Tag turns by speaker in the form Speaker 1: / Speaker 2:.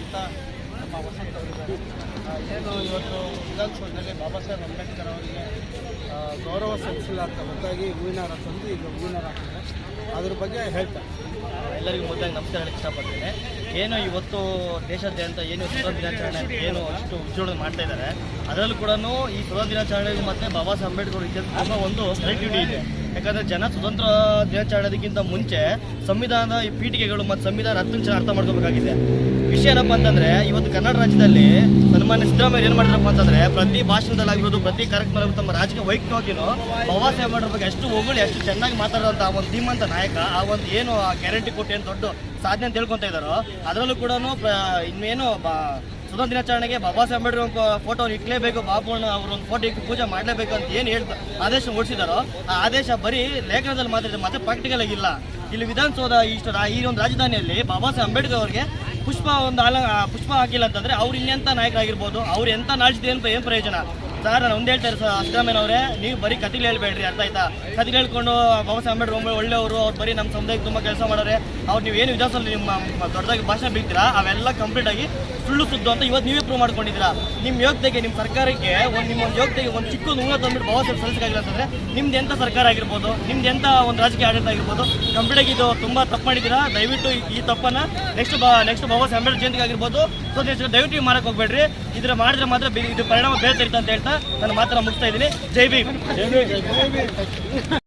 Speaker 1: ಅಂತ ನಮ್ಮ ವಸಂತ ಅವರಿದ್ದಾರೆ. ಏನು ಇವತ್ತು ವಿಧಾನಸೌಧದಲ್ಲಿ ಬಾಬಾ ಸಾಹೇಬ್ ಅಂಬೇಡ್ಕರ್ ಅವರಿಗೆ ಗೌರವ ಸಲ್ಲಿಸಿಲ್ಲ ಅಂತ ಗೊತ್ತಾಗಿ ಹೂವಿನಾರ ತಂದು ಈಗ ಹೂವಿನಾರ ಹಾಕಿದ್ದಾರೆ. ಅದ್ರ ಬಗ್ಗೆ ಹೇಳ್ತಾರೆ.
Speaker 2: ಎಲ್ಲರಿಗೂ ಮೊದಲಾಗಿ ನಮಸ್ಕಾರ ಹೇಳಕ್ಕೆ ಇಷ್ಟಪಡ್ತೇನೆ. ಏನು ಇವತ್ತು ದೇಶಾದ್ಯಂತ ಏನು ಸ್ವತಂತ್ರ ದಿನಾಚರಣೆ ಏನು ಅಷ್ಟು ವಿಜೃಂಭಣೆ ಮಾಡ್ತಾ ಇದ್ದಾರೆ, ಅದರಲ್ಲೂ ಕೂಡ ಈ ಸ್ವತಂತ್ರ ದಿನಾಚರಣೆಗೂ ಮತ್ತು ಬಾಬಾ ಸಾಹೇಬ್ ಅಂಬೇಡ್ಕರ್ ತುಂಬ ಒಂದು ಕನೆಕ್ಟಿವಿಟಿ ಇದೆ. ಯಾಕಂದರೆ ಜನ ಸ್ವತಂತ್ರ ದಿನಾಚರಣೆಗಿಂತ ಮುಂಚೆ ಸಂವಿಧಾನದ ಈ ಪೀಠಿಕೆಗಳು ಮತ್ತು ಸಂವಿಧಾನ ಅರ್ಥ ಮಾಡ್ಕೋಬೇಕಾಗಿದೆ. ವಿಷಯ ಏನಪ್ಪ ಅಂತಂದರೆ, ಇವತ್ತು ಕರ್ನಾಟಕ ರಾಜ್ಯದಲ್ಲಿ ಸನ್ಮಾನ್ಯ ಸಿದ್ದರಾಮಯ್ಯ ಏನು ಮಾಡಿದ್ರಪ್ಪ ಅಂತಂದರೆ, ಪ್ರತಿ ಭಾಷಣದಲ್ಲಾಗಿರೋದು, ಪ್ರತಿ ಕಾರ್ಯಕ್ರಮ ತಮ್ಮ ರಾಜಕೀಯ ವೈಯಕ್ತಿಕವಾಗಿಯೂ ಬಾಬಾ ಸಾಹೇಬ್ ಅಂಬೇಡ್ಕರ್ ಬಗ್ಗೆ ಎಷ್ಟು ಹೊಗಳಿ ಎಷ್ಟು ಚೆನ್ನಾಗಿ ಮಾತಾಡೋಂಥ ಆ ಒಂದು ಧೀಮಂತ ನಾಯಕ, ಆ ಒಂದು ಏನು ಆ ಗ್ಯಾರಂಟಿ ಕೊಟ್ಟು ಏನು ದೊಡ್ಡ ಸಾಧನೆ ಅಂತ ಹೇಳ್ಕೊತಾ ಇದ್ದಾರೋ, ಅದರಲ್ಲೂ ಕೂಡ ಇನ್ನೇನು ಸ್ವತಂತ್ರ ದಿನಾಚರಣೆಗೆ ಬಾಬಾ ಸಾಹೇಬ್ ಅಂಬೇಡ್ಕರ್ ಫೋಟೋ ಇಟ್ಲೇಬೇಕು, ಬಾಬುಣ್ಣ ಅವ್ರೊಂದು ಫೋಟೋ ಇಟ್ಟು ಪೂಜೆ ಮಾಡಲೇಬೇಕು ಅಂತ ಏನು ಆದೇಶ ಹೊರಡಿಸಿದಾರೋ, ಆ ಆದೇಶ ಬರೀ ಲೇಖನದಲ್ಲಿ ಮಾತಾಡಿದ್ರೆ ಮತ್ತೆ ಪ್ರಾಕ್ಟಿಕಲ್ ಆಗಿಲ್ಲ. ಇಲ್ಲಿ ವಿಧಾನಸೌಧ ಈ ಒಂದು ರಾಜಧಾನಿಯಲ್ಲಿ ಬಾಬಾ ಸಾಹೇಬ್ ಅಂಬೇಡ್ಕರ್ ಅವರಿಗೆ ಪುಷ್ಪ ಹಾಕಿಲ್ಲ ಅಂತಂದ್ರೆ ಅವ್ರು ಇನ್ನೆಂಥ ನಾಯಕರಾಗಿರ್ಬೋದು, ಅವ್ರು ಎಂಥ ನಾಳಿಸಿದ್ರೆ ಏನು ಪ್ರಯೋಜನ ಸರ್? ನಾನು ಒಂದು ಹೇಳ್ತಾರೆ ಸಿದ್ದರಾಮಯ್ಯ ಅವರೇ, ನೀವು ಬರೀ ಕಥೆಗಳು ಹೇಳ್ಬೇಡ್ರಿ, ಅರ್ಥ ಆಯ್ತಾ? ಕಥೆಗಳು ಹೇಳ್ಕೊಂಡು ಬಾಬಾ ಸಾಹೇಬ್ ಅಂಬೇಡ್ಕರ್ ಒಳ್ಳೆಯವರು, ಅವ್ರು ಬರೀ ನಮ್ಮ ಸಮುದಾಯಕ್ಕೆ ತುಂಬ ಕೆಲಸ ಮಾಡೋರೆ, ಅವ್ರು ನೀವು ಏನು ವಿಧಾನಸೌಧದಲ್ಲಿ ನಿಮ್ಮ ದೊಡ್ಡದಾಗಿ ಭಾಷಣ ಬೀಳ್ತೀರಾ ಅವೆಲ್ಲ ಕಂಪ್ಲೀಟ್ ಆಗಿ ಸುಳ್ಳು ಸುದ್ದು ಅಂತ ಇವತ್ತು ನೀವೇ ಪ್ರೂವ್ ಮಾಡ್ಕೊಂಡಿದ್ದೀರಾ. ನಿಮ್ಮ ಯೋಗ್ಯತೆಗೆ, ನಿಮ್ಮ ಸರ್ಕಾರಕ್ಕೆ ನಿಮ್ಮ ಒಂದು ಯೋಗ್ಯತೆಗೆ ಒಂದು ಚಿಕ್ಕ ಉಂಗುರ ತಂದ್ಬಿಟ್ಟು ಬಾಬಾ ಸಾಹೇಬ್ ಸಲ್ಲಿಸಕ್ಕಾಗಿಲ್ಲ ಅಂತಂದರೆ ನಿಮ್ದು ಎಂಥ ಸರ್ಕಾರ ಆಗಿರ್ಬೋದು, ನಿಮ್ದು ಎಂಥ ಒಂದು ರಾಜಕೀಯ ಆಡಳಿತ ಆಗಿರ್ಬೋದು, ಕಂಪ್ಲೀಟ್ ಆಗಿ ಇದು ತುಂಬ ತಪ್ಪು ಮಾಡಿದ್ದೀರಾ. ದಯವಿಟ್ಟು ಈ ತಪ್ಪನ್ನು ನೆಕ್ಸ್ಟ್ ಬಾಬಾ ಸಾಹೇಬ್ ಅಂಬೇಡ್ಕರ್ ಜಯಂತಿಗೆ ಆಗಿರ್ಬೋದು ಸೊ ದಯವಿಟ್ಟು ಮಾಡಕ್ಕೆ ಹೋಗ್ಬೇಡ್ರಿ. ಇದರ ಮಾಡಿದ್ರೆ ಮಾತ್ರ ಇದು ಪರಿಣಾಮ ಬೇರೆ ಅಂತ ಹೇಳ್ತಾ ನನ್ನ ಮಾತ್ರ ಮುಗಿಸ್ತಾ ಇದ್ದೀನಿ. ಜೈ ಭೀಮ್.